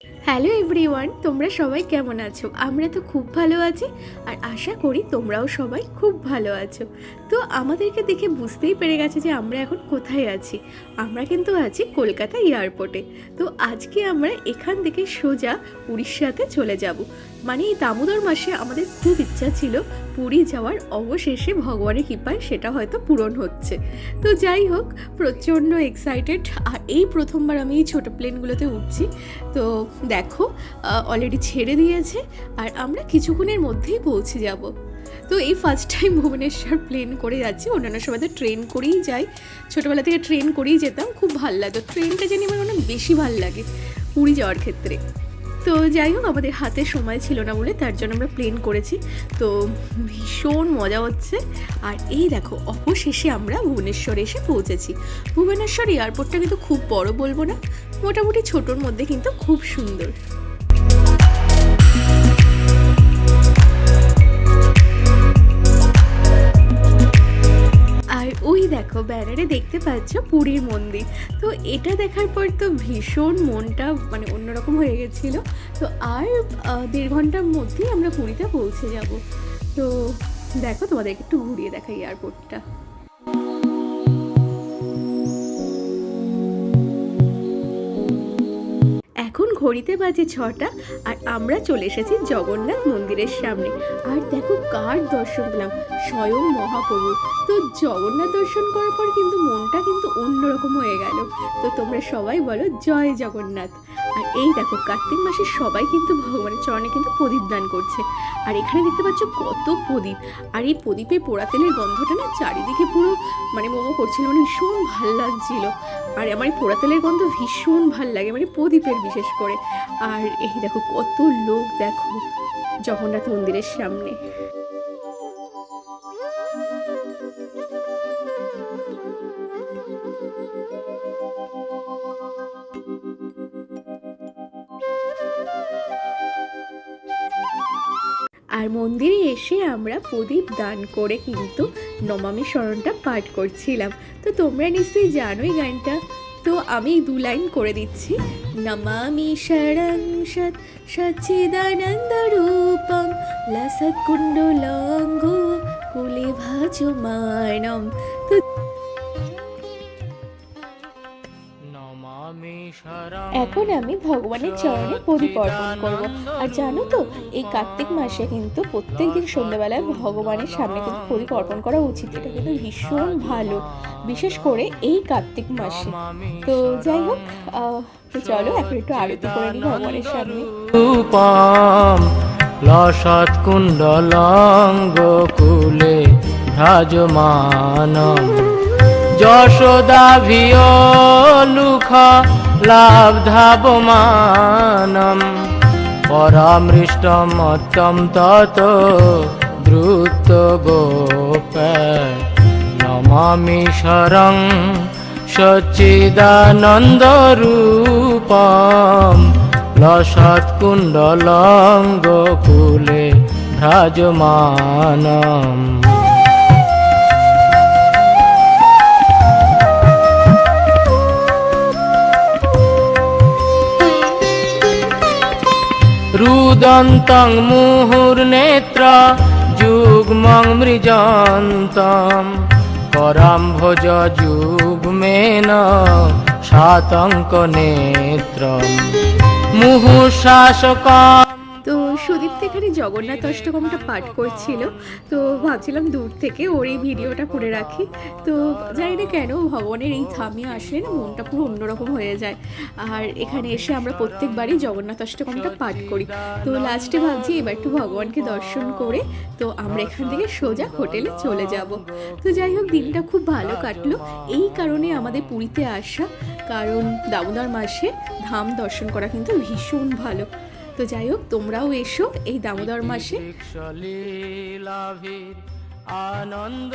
Hello everyone, তোমরা সবাই কেমন আছো? আমরা তো খুব ভালো আছি আর আশা করি তোমরাও সবাই খুব ভালো আছো। তো আমাদেরকে দেখে বুঝতেই পেরে গেছে যে আমরা এখন কোথায় আছি। আমরা কিন্তু আছি কলকাতা এয়ারপোর্টে। তো আজকে আমরা এখান থেকে সোজা উড়িষ্যাতে চলে যাব। মানে এই দামোদর মাসে আমাদের খুব ইচ্ছা ছিল পুরী যাওয়ার, অবশেষে ভগবানের কৃপায় সেটা হয়তো পূরণ হচ্ছে। তো যাই হোক, প্রচণ্ড এক্সাইটেড। আর এই প্রথমবার আমি এই ছোটো প্লেনগুলোতে উঠছি। তো দেখো, অলরেডি ছেড়ে দিয়েছে আর আমরা কিছুক্ষণের মধ্যেই পৌঁছে যাব। তো এই ফার্স্ট টাইম ভুবনেশ্বর প্লেন করে যাচ্ছি। অন্যান্য সময় তো ট্রেন করেই যাই, ছোটোবেলা থেকে ট্রেন করেই যেতাম, খুব ভালো লাগতো। ট্রেনটা জানি আমার অনেক বেশি ভালো লাগে পুরী যাওয়ার ক্ষেত্রে। তো যাই হোক, আমাদের হাতে সময় ছিল না বলে তার জন্য আমরা প্লেন করেছি। তো ভীষণ মজা হচ্ছে। আর এই দেখো, অবশেষে আমরা ভুবনেশ্বরে এসে পৌঁছেছি। ভুবনেশ্বর এয়ারপোর্টটা কিন্তু খুব বড় বলবো না, মোটামুটি ছোটোর মধ্যে কিন্তু খুব সুন্দর। আর ওই দেখো, ব্যানারে দেখতে পাচ্ছ পুরীর মন্দির। তো এটা দেখার পর তো ভীষণ মনটা মানে অন্যরকম হয়ে গেছিল। তো আর 1.5 ঘন্টার মধ্যেই আমরা পুরীতে পৌঁছে যাব। তো দেখো, তোমাদেরকে একটু ঘুরিয়ে দেখাই এয়ারপোর্টটা। এখন ঘড়িতে বাজে 6টা আর আমরা চলে এসেছি জগন্নাথ মন্দিরের সামনে। আর দেখো কার দর্শন পেলাম, স্বয়ং মহাপ্রভু। তো জগন্নাথ দর্শন করার পর কিন্তু মনটা কিন্তু অন্যরকম হয়ে গেল। তো তোমরা সবাই বলো জয় জগন্নাথ। আর এই দেখো, কার্তিক মাসে সবাই কিন্তু ভগবানের চরণে কিন্তু প্রদীপ দান করছে। আর এখানে দেখতে পাচ্ছ কত প্রদীপ। আর এই প্রদীপে পোড়া তেলের গন্ধটা না চারিদিকে পুরো মানে মোমো করছিল, মানে ভীষণ ভাল লাগছিল। আর আমার এই পোড়া তেলের গন্ধ ভীষণ ভাল লাগে, মানে প্রদীপের বিশেষ করে। আর এই দেখো কত লোক, দেখো জগন্নাথ মন্দিরের সামনে। আর মন্দিরে এসে আমরা প্রদীপ দান করে কিন্তু নমামি শরণটা পাঠ করছিলাম। তো তোমরা নিশ্চয়ই জানোই গানটা, তো আমি 2 লাইন করে দিচ্ছি। নমামি শরং সৎ সচ্চিদানন্দ রূপং লসৎ কুণ্ডলাঙ্গ কুলে ভাজমানম। তো এখন আমি ভগবানের চরণে প্রদীপ অর্পণ করব। আর জানো তো, এই কার্তিক মাসে কিন্তু প্রত্যেক দিন সন্ধ্যাবেলায় ভগবানের সামনে কিন্তু প্রদীপ অর্পণ করা উচিত। এটা কিন্তু ভীষণ ভালো, বিশেষ করে এই কার্তিক মাসে। তো যাই হোক, তো চলো এখন একটু আরতি করে নিই ভগবানের সামনে। লসৎ কুণ্ডলাঙ্গ কুলে ভ্রাজমানম যশোদাভিয় লুখ লাব্ধাবমানম পরামৃষ্টম মত্যম তত দ্রুত গোপ নমামি শরং সচ্চিদানন্দ রূপম লসৎ কুণ্ডলাঙ্গ কুলে ভ্রাজমানম। রুদন্তং মুহুর্নেত্র যুগ্মং মৃজন্তম পরাম্ভোজ যুগ্মেন শাতঙ্ক নেত্রম মুহুঃশাসকম। তো সুদীপ এখানে জগন্নাথ অষ্টকমটা পাঠ করছিল। তো ভাবছিলাম দূর থেকে ওর এই ভিডিওটা করে রাখি। তো জানি না কেন ভগবানের এই ধামে আসলে না মনটা পুরো অন্যরকম হয়ে যায়। আর এখানে এসে আমরা প্রত্যেকবারই জগন্নাথ অষ্টকমটা পাঠ করি। তো লাস্টে ভাবছি এবার একটু ভগবানকে দর্শন করে তো আমরা এখান থেকে সোজা হোটেলে চলে যাব। তো যাই হোক, দিনটা খুব ভালো কাটলো। এই কারণে আমাদের পুরীতে আসা, কারণ দামোদর মাসে ধাম দর্শন করা কিন্তু ভীষণ ভালো। তো যাই হোক, তোমরাও এসো এই দামোদর মাসে। আনন্দ।